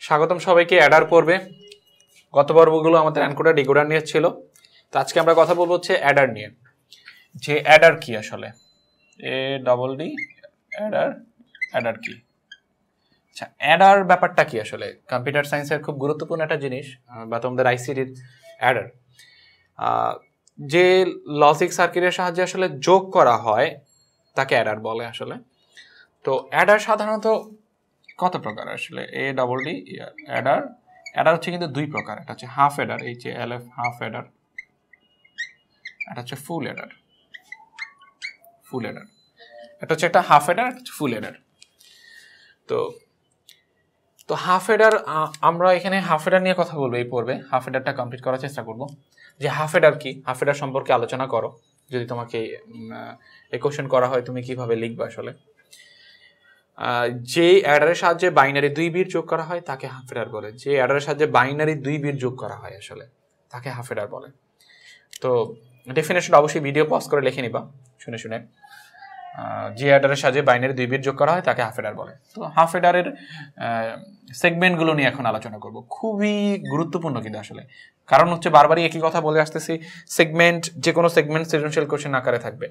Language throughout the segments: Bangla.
স্বাগতম সবাইকে অ্যাডার পড়বে। গত পর্বগুলো আমাদের এনকোডার ডিকোডার নিয়ে ছিল, তো আজকে আমরা কথা বলবো হচ্ছে অ্যাডার নিয়ে। যে অ্যাডার কি আসলে, ADD অ্যাডার কি? আচ্ছা, অ্যাডার ব্যাপারটা কি আসলে? কম্পিউটার সায়েন্সের খুব গুরুত্বপূর্ণ একটা জিনিস, বা তোমাদের আইসিটির অ্যাডার, যে লজিক সার্কিটের সাহায্যে আসলে যোগ করা হয় তাকে অ্যাডার বলে আসলে। তো অ্যাডার সাধারণত কত প্রকার আসলে? ADD Eder. অ্যাডার হচ্ছে কিন্তু দুই প্রকার, একটা হচ্ছে half Eder, HLF half Eder, এটা হচ্ছে ফুল অ্যাডার। ফুল অ্যাডার এটা হচ্ছে একটা হাফ অ্যাডার, ফুল অ্যাডার। তো হাফ অ্যাডার, আমরা এখানে হাফ অ্যাডার নিয়ে কথা বলবো এই পর্বে। হাফ অ্যাডারটা কমপ্লিট করার চেষ্টা করব। যে হাফ অ্যাডার কি, হাফ অ্যাডার সম্পর্কে আলোচনা করো। যদি তোমাকে এই কোশ্চেন করা হয় তুমি কিভাবে লিখবে আসলে? যে অ্যাডারের সাহায্যে বাইনারি 2 বিট যোগ করা হয় তাকে হাফ অ্যাডার বলে। যে অ্যাডারের সাহায্যে বাইনারি 2 বিট যোগ করা হয় আসলে তাকে হাফ অ্যাডার বলে। তো ডেফিনেশন অবশ্যই ভিডিও পজ করে লিখে নিবা শুনে শুনে। যে অ্যাডারের সাহায্যে বাইনারি 2 বিট যোগ করা হয় তাকে হাফ অ্যাডার বলে। তো হাফ অ্যাডারের সেগমেন্টগুলো নিয়ে এখন আলোচনা করব। খুবই গুরুত্বপূর্ণ কিন্তু আসলে, কারণ হচ্ছে বারবারই একই কথা বলে আসতেছি, সেগমেন্ট, যে কোনো সেগমেন্ট সৃজনশীল কোশ্চেন আকারে থাকবে,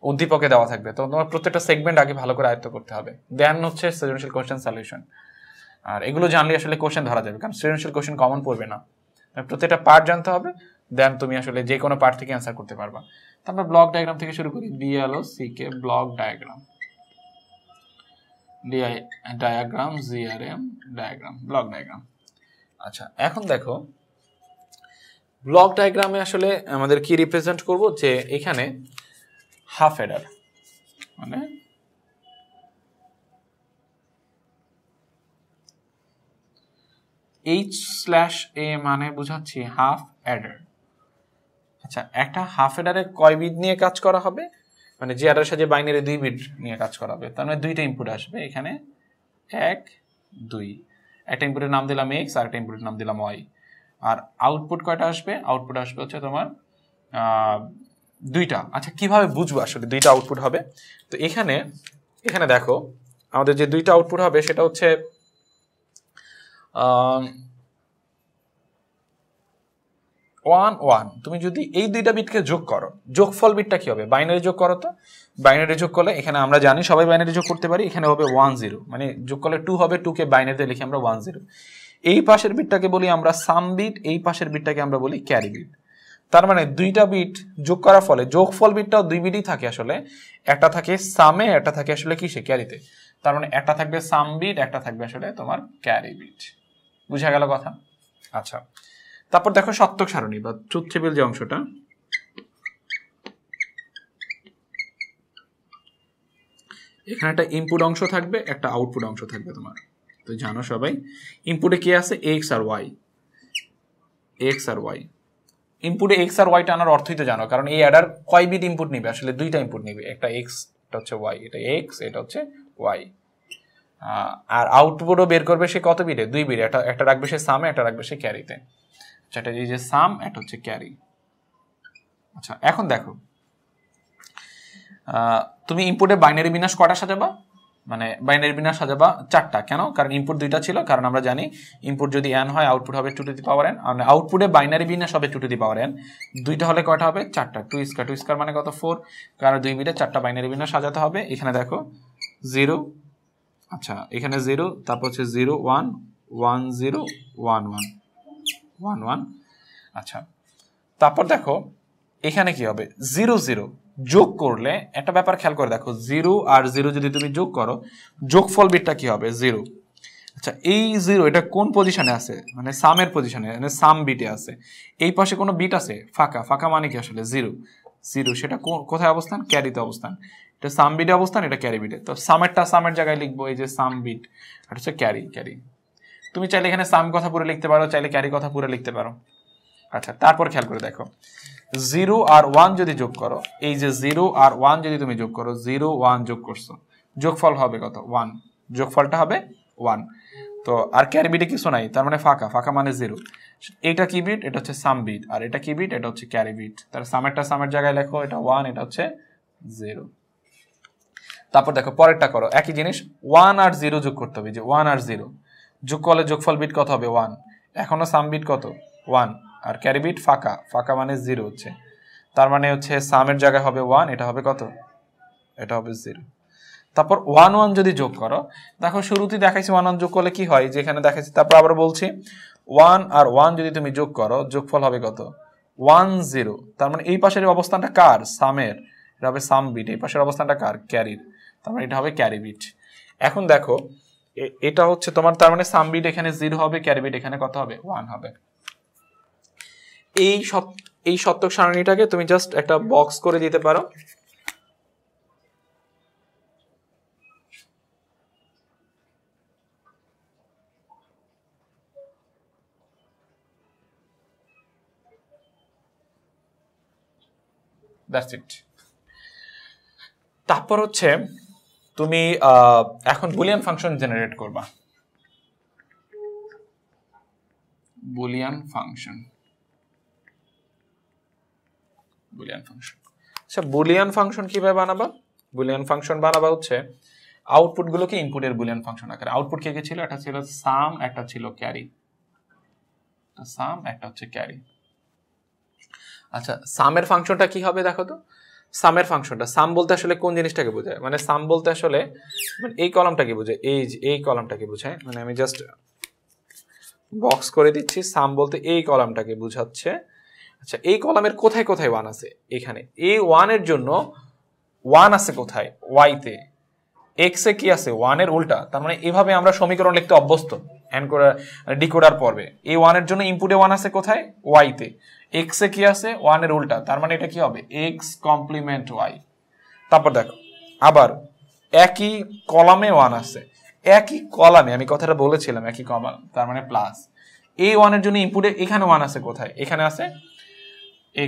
উদ্দীপকে দেওয়া থাকবে। তো তোমার প্রত্যেকটা সেগমেন্ট আগে ভালো করে আয়ত্ত করতে হবে, দেন হচ্ছে সৃজনশীল কোশ্চেন সলিউশন। আর এগুলো জানলে আসলে কোশ্চেন ধরা যাবে, কারণ সৃজনশীল কোশ্চেন কমন পড়বে না। প্রত্যেকটা পার্ট জানতে হবে, দেন তুমি আসলে যে কোনো পার্ট থেকে অ্যান্সার করতে পারবা। তো আমরা ব্লক ডায়াগ্রাম থেকে শুরু করি। BLOCK block diagram, diagram, GRM diagram, block diagram. আচ্ছা, এখন দেখো ব্লক ডায়াগ্রামে আসলে আমাদের কি রিপ্রেজেন্ট করব? যে এখানে হাফ অ্যাডার মানে H/A মানে বুঝাচ্ছি হাফ অ্যাডার। আচ্ছা, একটা হাফ অ্যাডারে কয় বিট নিয়ে কাজ করা হবে? মানে যে অ্যাডারের সাথে বাইনারি 2 বিট নিয়ে কাজ করা হবে, তার মানে দুইটা ইনপুট আসবে এখানে, 1 2। একটা ইনপুটের নাম দিলাম X আর একটা ইনপুটের নাম দিলাম Y। আর আউটপুট কয়টা আসবে? আউটপুট আসবে হচ্ছে তোমার দুইটা। আচ্ছা, কিভাবে বুঝবো আসলে দুইটা আউটপুট হবে? তো এখানে দেখো আমাদের যে দুইটা আউটপুট হবে সেটা হচ্ছে 1 1। তুমি যদি এই দুইটা বিটকে যোগ করো, যোগফল বিটটা কি হবে? বাইনারি যোগ করো। তো বাইনারি যোগ করলে এখানে আমরা জানি সবাই বাইনারি যোগ করতে পারি, এখানে হবে 1 0, মানে যোগ করলে 2 হবে, 2 কে বাইনারিতে লিখি আমরা 1 0। এই পাশের বিটটাকে বলি আমরা সাম বিট, এই পাশের বিটটাকে আমরা বলি ক্যারি বিট। তার মানে দুইটা বিট যোগ করার ফলে যোগফল বিটটাও 2 বিটই থাকে আসলে, একটা থাকে সামে, একটা থাকে আসলে কিসে? ক্যারিতে। তার মানে একটা থাকবে সাম বিট, একটা থাকবে আসলে তোমার ক্যারি বিট। বুঝা গেল কথা? আচ্ছা, তারপর দেখো সত্যক সারণী বা ট্রুথ টেবিল যে অংশটা, এখানে একটা ইনপুট অংশ থাকবে, একটা আউটপুট অংশ থাকবে তোমার। তো জানো সবাই ইনপুটে কি আছে? এক্স আর ওয়াই। এক্স আর ওয়াই, ইনপুটে এক্স আর ওয়াই টানার অর্থই তো জানো, কারণ এই অ্যাডার কয় বিট ইনপুট নিবে? আসলে দুইটা ইনপুট নিবে, একটা এক্স, এটা হচ্ছে ওয়াই, এটা এক্স, এটা হচ্ছে ওয়াই। আর আউটপুটও বের করবে সে কত বিটে? 2 বিট। একটা রাখবে সে সামে, একটা রাখবে সে ক্যারিতে। এটা এই যে সাম, এটা হচ্ছে ক্যারি। আচ্ছা, এখন দেখো তুমি ইনপুটে বাইনারি বিন্যাস কটা সাজাবা? মানে বাইনারি বিন্যাস সাজাবা 4টা। কেন? কারণ ইনপুট 2টা ছিল, কারণ আমরা জানি ইনপুট যদি n হয় আউটপুট হবে 2 টু দি পাওয়ার n, আর আউটপুটে বাইনারি বিন্যাস হবে 2 টু দি পাওয়ার n। 2টা হলে কয়টা হবে? 4টা। 2 স্কয়ার মানে কত? 4। কারণ 2 বিটে 4টা বাইনারি বিন্যাস সাজাতে হবে। এখানে দেখো 0, আচ্ছা এখানে 0, তারপর হচ্ছে 0 1 1 0 1 1 1 1। আচ্ছা, তারপর দেখো এখানে কি হবে? 0 0 যোগ করলে একটা ব্যাপার খেয়াল করে দেখো, 0 আর 0 যদি তুমি যোগ করো, যোগফল বিটটা কি হবে? 0। আচ্ছা, এই 0 এটা কোন পজিশনে আছে? মানে সামের পজিশনে, মানে সাম বিটে আছে। এই পাশে কোনো বিট আছে? ফাঁকা। ফাঁকা মানে কি আসলে? 0 0, সেটা কোথায় অবস্থান? ক্যারিতে অবস্থান। এটা সাম বিটে অবস্থান, এটা ক্যারি বিটে। তো সামেরটা সামের জায়গায় লিখবো, এই যে সাম বিট, এটা হচ্ছে ক্যারি। তুমি চাইলে এখানে সাম কথা পুরো লিখতে পারো, চাইলে ক্যারি কথা পুরো লিখতে পারো। আচ্ছা, তারপর খেয়াল করে দেখো 0 আর 1 যদি যোগ করো, এই যে 0 আর 1 যদি তুমি যোগ করো, 0 1 যোগ করছো, যোগফল হবে কত? 1। যোগফলটা হবে 1। তো আর ক্যারি বিটে কিছু নাই, তার মানে ফাঁকা। ফাঁকা মানে 0। এটা কি বিট? এটা হচ্ছে সাম বিট। আর এটা কি বিট? এটা হচ্ছে ক্যারি বিট। তার সামেরটা সামের জায়গায় লেখো, এটা 1, এটা হচ্ছে 0। তারপর দেখো পরেরটা করো, একই জিনিস 1 আর 0 যোগ করতে হবে, যে 1 আর 0 যোগ করলে যোগফল বিট কত হবে 1, এখনো সাম বিট কত 1, আর ক্যারি বিট ফাঁকা, ফাঁকা মানে 0 হচ্ছে, তার মানে হচ্ছে সামের জায়গায় হবে 1, এটা হবে কত, এটা হবে 0। তারপর 1 1 যদি যোগ করো, দেখো শুরুতেই দেখাইছি 1 1 যোগ করলে কি হয়, যেখানে দেখাইছি, তারপর আবার বলছি 1 আর 1 যদি তুমি যোগ করো, যোগফল হবে কত 1 0, তার মানে এই পাশের অবস্থানটা কার, সামের, এটা হবে সাম বিট, এই পাশের অবস্থানটা কার, ক্যারির, তার মানে এটা হবে ক্যারি বিট। এখন দেখো এটা হচ্ছে তোমার, তার মানে সাম বিট এখানে 0 হবে, ক্যারি বিট এখানে কত হবে 1 হবে। এই সত্যক সারণীটাকে তুমি জাস্ট একটা বক্স করে দিতে পারো, দ্যাটস ইট। তারপর হচ্ছে তুমি এখন বুলিয়ান ফাংশন জেনারেট করবা, বুলিয়ান ফাংশন, বুলিয়ান ফাংশন। আচ্ছা বুলিয়ান ফাংশন কিভাবে বানাবা, বুলিয়ান ফাংশন বানাবা হচ্ছে আউটপুট গুলোকে ইনপুটের বুলিয়ান ফাংশন আকারে, আউটপুট কে কে ছিল, একটা ছিল সাম, একটা ছিল ক্যারি, সাম একটা হচ্ছে ক্যারি। আচ্ছা সামের ফাংশনটা কি হবে দেখো তো, সামের ফাংশনটা, সাম বলতে আসলে কোন জিনিসটাকে বোঝায়, মানে সাম বলতে আসলে মানে এই কলামটাকে বোঝায়, এই কলামটাকে বোঝায়, মানে আমি জাস্ট বক্স করে দিচ্ছি, সাম বলতে এই কলামটাকে বোঝাচ্ছে। আচ্ছা এই কলামের কোথায় কোথায় 1 আছে, এখানে এই 1 এর জন্য 1 আছে কোথায়, y তে, x এ কি আছে 1 এর উল্টা, তার মানে এভাবে আমরা সমীকরণ লিখতে অভ্যস্ত এনকোডার ডিকোডার পর্বে। এই 1 এর জন্য ইনপুটে 1 আছে কোথায়, y তে, x এ কি আছে 1 এর উল্টা, তার মানে এটা কি হবে x কমপ্লিমেন্ট y। তারপর দেখো আবার একই কলামে 1 আছে, একই কলামে, আমি কথাটা বলেছিলাম একই কলাম, তার মানে প্লাস, এই 1 এর জন্য ইনপুটে এখানে 1 আছে কোথায়, এখানে আছে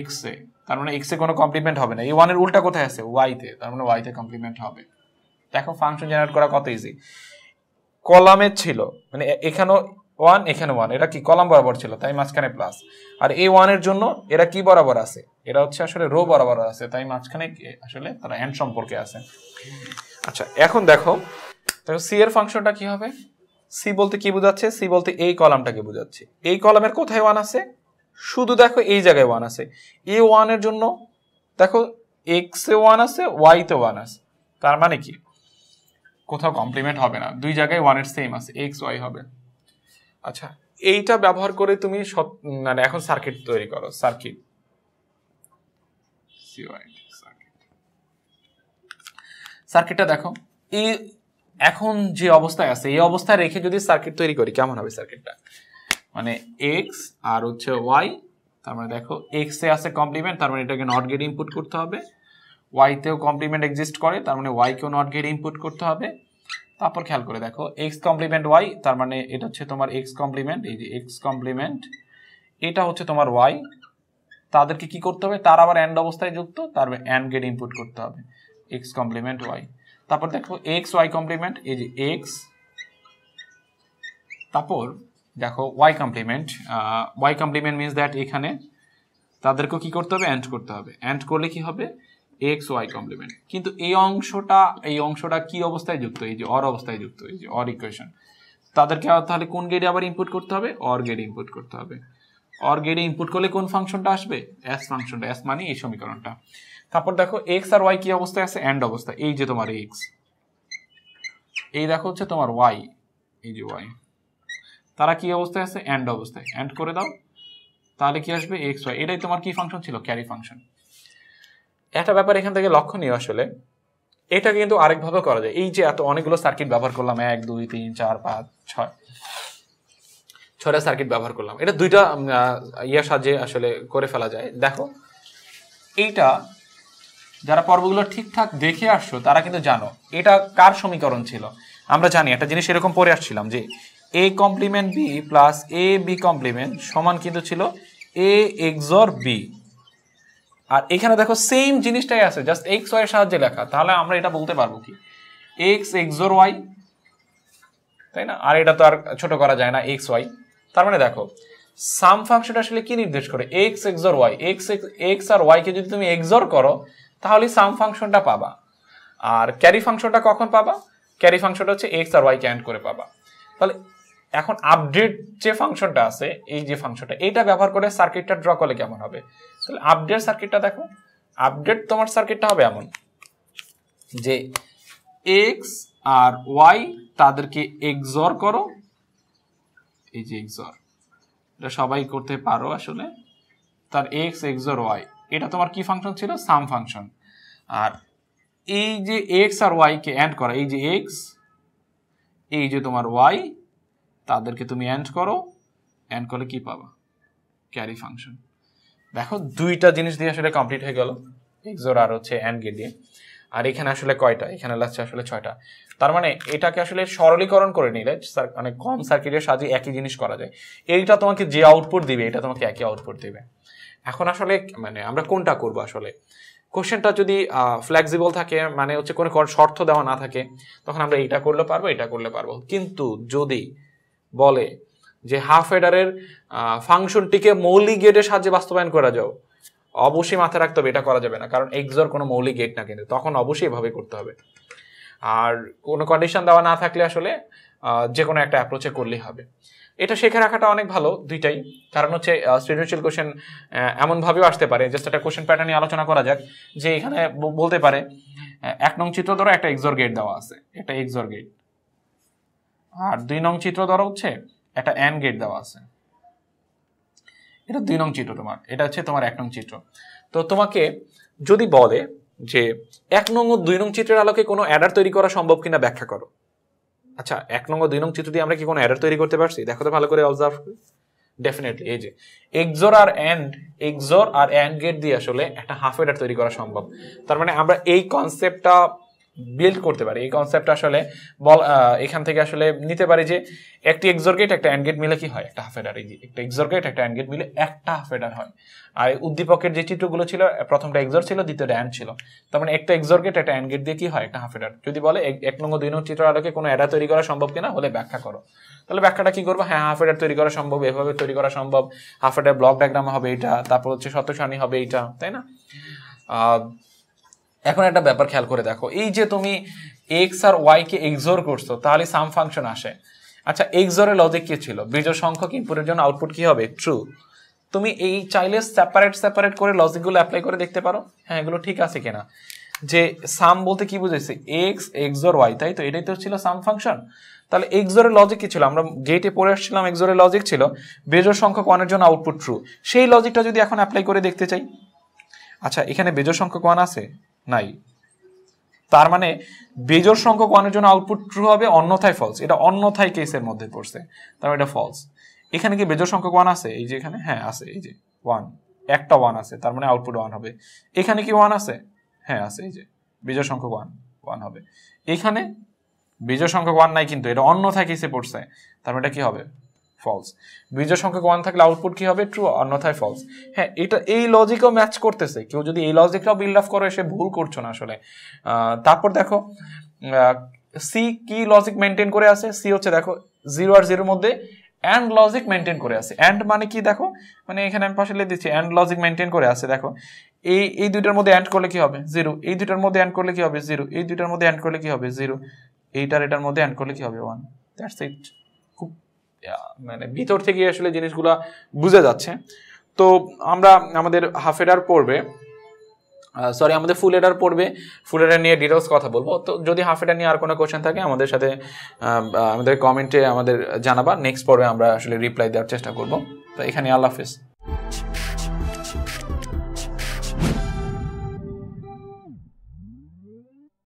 x এ, তার মানে x এ কোনো কমপ্লিমেন্ট হবে না, এই 1 এর উল্টা কোথায় আছে y তে, তার মানে y তে কমপ্লিমেন্ট হবে। দেখো ফাংশন জেনারেট করা কত ইজি, কলামে ছিল মানে এখানেও 1 এখানে 1, এটা কি কলাম বরাবর ছিল তাই মাঝখানে প্লাস, আর এই 1 এর জন্য এরা কি বরাবর আছে, এটা হচ্ছে আসলে রো বরাবর আছে তাই মাঝখানে আসলে তারা এন্ড সম্পর্কে আছে। আচ্ছা এখন দেখো সি এর ফাংশনটা কি হবে, সি বলতে কি বোঝাচ্ছে, সি বলতে এই কলামটাকে বোঝাচ্ছে, এই কলামের কোথায় 1 আছে, শুধু দেখো এই জায়গায় 1 আছে, এই 1 এর জন্য দেখো x এ 1 আছে, y তে 1 আছে, তার মানে কি কোথাও কমপ্লিমেন্ট হবে না, দুই জায়গায় 1 এর সেম আছে, x y হবে। আচ্ছা এইটা ব্যবহার করে তুমি মানে এখন সার্কিট তৈরি করো, সার্কিট সার্কিটটা দেখো এই এখন যে অবস্থায় আছে এই অবস্থায় রেখে যদি সার্কিট তৈরি করি কেমন হবে সার্কিটটা, মানে x আর হচ্ছে y, তার মানে দেখো x এ আছে কমপ্লিমেন্ট, তার মানে এটাকে নট গেট ইনপুট করতে হবে, y তেও কমপ্লিমেন্ট এক্সিস্ট করে, তার মানে y কেও নট গেট ইনপুট করতে হবে। তারপর খেয়াল করে দেখো x কমপ্লিমেন্ট y, তার মানে এটা হচ্ছে তোমার x কমপ্লিমেন্ট, এই যে x কমপ্লিমেন্ট এটা হচ্ছে তোমার y, তাদেরকে কি করতে হবে, তার আবার এন্ড অবস্থায় যুক্ত, তার এন্ড গেট ইনপুট করতে হবে x কমপ্লিমেন্ট y। তারপর দেখো x y কমপ্লিমেন্ট, এই যে x, তারপর দেখো y complement, y complement means that এখানে তাদেরকে কি করতে হবে, এন্ড করতে হবে, এন্ড করলে কি হবে x y কমপ্লিমেন্ট, কিন্তু এই অংশটা কি অবস্থায় যুক্ত, এই যে অর অবস্থায় যুক্ত, এই যে অর ইকুয়েশন, তাদেরকে তাহলে কোন গেটে আবার ইনপুট করতে হবে, অর গেটে ইনপুট করতে হবে, অর গেটে ইনপুট করলে কোন ফাংশনটা আসবে, s ফাংশনটা, s মানে এই সমীকরণটা। তারপর দেখো x আর y কি অবস্থায় আছে, এন্ড অবস্থায়, এই যে তোমার x, এই দেখো হচ্ছে তোমার y, এই যে y, তারা কি অবস্থায় আছে, এন্ড অবস্থায়, এন্ড করে দাও, তাহলে কি আসবে x y, এটাই তোমার কি ফাংশন ছিল, ক্যারি ফাংশন। একটা ব্যাপার এখান থেকে লক্ষণীয় আসলে, এটা কিন্তু আরেকভাবে করা যায়, এই যে এত অনেকগুলো সার্কিট ব্যবহার করলাম, 1 2 3 4 5 6টা সার্কিট ব্যবহার করলাম, এটা দুইটা ইয়ার সাহায্যে আসলে করে ফেলা যায়। দেখো এইটা যারা পর্বগুলো ঠিকঠাক দেখে আসছো তারা কিন্তু জানো এটা কার সমীকরণ ছিল, আমরা জানি একটা জিনিস এরকম পড়ে আসছিলাম যে a complement b plus a b complement সমান কিন্তু ছিল a XOR b, আর এখানে দেখো সেম জিনিসটাই আছে জাস্ট x y এর সাহায্যে লেখা, তাহলে আমরা এটা বলতে পারবো কি x XOR y, তাই না, আর এটা তো আর ছোট করা যায় না x y, তার মানে দেখো সাম ফাংশনটা আসলে কি নির্দেশ করে, x XOR y, x আর y কে যদি তুমি XOR করো তাহলে সাম ফাংশনটা পাবা, আর ক্যারি ফাংশনটা কখন পাবা, ক্যারি ফাংশনটা হচ্ছে x আর y কে এন্ড করে পাবা। তাহলে এখন আপডেট যে ফাংশনটা আছে, এই যে ফাংশনটা, এটা ব্যবহার করে সার্কিটটা ড্র করলে কেমন হবে? তাহলে আপডেট সার্কিটটা দেখো, আপডেট তোমার সার্কিটটা হবে এমন যে এক্স আর ওয়াই তাদেরকে এক্সর করো, এই যে এক্সর, এটা সবাই করতে পারো আসলে, তার এক্স এক্সর ওয়াই, এটা তোমার কি ফাংশন ছিল? সাম ফাংশন। আর এই যে এক্স আর ওয়াই কে অ্যান্ড করা, এই যে এক্স, এই যে তোমার ওয়াই, তাদেরকে তুমি অ্যান্ড করো, অ্যান্ড করলে কি পাবা? Carry function. দেখো দুইটা জিনিস দিয়ে আসলে কমপ্লিট হয়ে গেল, এক্সর আর হচ্ছে অ্যান্ড গেট দিয়ে। আর এখানে আসলে কয়টা? এখানে লাগছে আসলে 6টা। তার মানে এটাকে আসলে সরলীকরণ করে নিলে মানে কম সার্কিটের সাহায্যে একই জিনিস করা যায়। এইটা তোমাকে যে আউটপুট দিবে এটা তোমাকে একই আউটপুট দিবে। এখন আসলে মানে আমরা কোনটা করব? আসলে কোশ্চেনটা যদি ফ্লেক্সিবল থাকে, মানে হচ্ছে কোনো শর্ত দেওয়া না থাকে, তখন আমরা এইটা করলে পারবো, এটা করলে পারবো। কিন্তু যদি বলে যে হাফ এডারের ফাংশনটিকে মৌলিক গেটের সাহায্যে বাস্তবায়ন করা যাও, অবশ্যই মাথায় রাখতে হবে এটা করা যাবে না, কারণ এক্সর কোনো মৌলিক গেট না, কিন্তু তখন অবশ্যই এভাবে করতে হবে। আর কোনো কন্ডিশন দেওয়া না থাকলে আসলে যে কোনো একটা অ্যাপ্রোচে করলেই হবে। এটা শিখে রাখাটা অনেক ভালো দুইটাই, কারণ হচ্ছে সৃজনশীল কোশ্চেন এমনভাবেও আসতে পারে। জাস্ট একটা কোশ্চেন প্যাটার্ন নিয়ে আলোচনা করা যাক, যে এখানে বলতে পারে 1 নং চিত্র ধরো একটা এক্সর গেট দেওয়া আছে, একটা এক্সর গেট, আর 2 নং চিত্র ধরো হচ্ছে একটা অ্যান্ড গেট দেওয়া আছে, এটা 2 নং চিত্র তোমার, এটা হচ্ছে তোমার 1 নং চিত্র। তো তোমাকে যদি বলে যে 1 নং ও 2 নং চিত্রের আলোকে কোনো অ্যাডার তৈরি করা সম্ভব কিনা ব্যাখ্যা করো। আচ্ছা, 1 নং ও 2 নং চিত্র দিয়ে আমরা কি কোনো অ্যাডার তৈরি করতে পারছি? দেখো তো ভালো করে অবজার্ভ করে। ডেফিনেটলি এই যে এক্সর আর অ্যান্ড গেট দিয়ে আসলে একটা হাফ অ্যাডার তৈরি করা সম্ভব। তার মানে আমরা এই কনসেপ্টটা বিল্ড করতে পারি, এই কনসেপ্টটা আসলে এখান থেকে আসলে নিতে পারি যে একটি এক্সর গেট একটা অ্যান্ড গেট মিলে কি হয়? একটা হাফ অ্যাডার। এই যে একটা এক্সর গেট একটা অ্যান্ড গেট মিলে একটা হাফ অ্যাডার হয়। আর উদ্দীপকের যে চিত্রগুলো ছিল, প্রথমটা এক্সর ছিল, দ্বিতীয়টা অ্যান্ড ছিল, তার মানে একটা এক্সর গেট একটা অ্যান্ড গেট দিয়ে কি হয়? একটা হাফ অ্যাডার। যদি বলে 1 নং ও 2 নং চিত্র আলোকে কোনো অ্যাডার তৈরি করা সম্ভব কিনা, হলে ব্যাখ্যা করো। তাহলে ব্যাখ্যাটা কি করবো? হ্যাঁ, হাফ অ্যাডার তৈরি করা সম্ভব, এভাবে তৈরি করা সম্ভব, হাফ অ্যাডার ব্লক ডায়াগ্রাম হবে এইটা, তারপর হচ্ছে সত্য সারণী হবে এইটা, তাই না? এখন একটা ব্যাপার খেয়াল করে দেখো, এই যে তুমি এক্স আর ওয়াই কে এক্সর করছো, তাহলে সাম ফাংশন আসে। আচ্ছা, এক্সরের লজিক কি ছিল? বিজোড় সংখ্যক ইনপুটের জন্য আউটপুট কি হবে? ট্রু। তুমি এই চাইলে সেপারেট করে লজিকগুলো অ্যাপ্লাই করে দেখতে পারো, হ্যাঁ এগুলো ঠিক আছে কিনা। যে সাম বলতে কি বুঝেছি? এক্স এক্সর ওয়াই, তাই তো? এটাই তো ছিল সাম ফাংশন। তাহলে এক্সরের লজিক কি ছিল? আমরা গেটে পড়ে আসছিলাম, এক্সরের লজিক ছিল বিজোড় সংখ্যক 1 এর জন্য আউটপুট ট্রু। সেই লজিকটা যদি এখন অ্যাপ্লাই করে দেখতে চাই, আচ্ছা এখানে বিজোড় সংখ্যক 1 আছে? নাই। তার মানে বিজোড় সংখ্যক 1 এর জন্য আউটপুট ট্রু হবে, অন্যথায় ফলস। এটা অন্যথায় কেসের মধ্যে পড়ছে, তার মানে এটা ফলস। এখানে কি বিজোড় সংখ্যক 1 আছে? এই যে এখানে হ্যাঁ আছে, এই যে 1, একটা 1 আছে, তার মানে আউটপুট 1 হবে। এখানে কি 1 আছে? হ্যাঁ আছে, এই যে বিজোড় সংখ্যক 1 হবে। এখানে বিজোড় সংখ্যক 1 নাই, কিন্তু এটা অন্যথায় কেসে পড়ছে, তার মানে এটা কি হবে? ফলস। বিজোড় সংখ্যক 1 থাকলে আউটপুট কি হবে? ট্রু, অন্যথায় ফলস। হ্যাঁ, এটা এই লজিকও ম্যাচ করতেছে। কেউ যদি এই লজিকটাও বিল্ড আপ করে, সে ভুল করছো না আসলে। তারপর দেখো সি কি লজিক মেনটেন করে আছে? সি হচ্ছে দেখো 0 আর 0 এর মধ্যে অ্যান্ড লজিক মেনটেন করে আছে। অ্যান্ড মানে কি দেখো, মানে এখানে আমি পাশে লিখে দিচ্ছি, অ্যান্ড লজিক মেনটেন করে আছে। দেখো এই দুইটার মধ্যে অ্যান্ড করলে কি হবে? 0। এই দুইটার মধ্যে অ্যান্ড করলে কি হবে? 0। এই দুইটার মধ্যে অ্যান্ড করলে কি হবে? 0। এটার মধ্যে অ্যান্ড করলে কি হবে? 1। That's it. খুব মানে ভিতর থেকে আসলে জিনিসগুলা বুঝে যাচ্ছে। তো আমরা আমাদের হাফ এডার পড়বে, আমাদের ফুল এডার পড়বে, ফুল এডার নিয়ে ডিটেলস কথা বলবো। তো যদি হাফ এডার নিয়ে আর কোনো কোশ্চেন থাকে আমাদের সাথে আমাদের কমেন্টে আমাদের জানাবা, নেক্সট পর্বে আমরা আসলে রিপ্লাই দেওয়ার চেষ্টা করবো। তো এখানে আল্লাহ হাফেজ।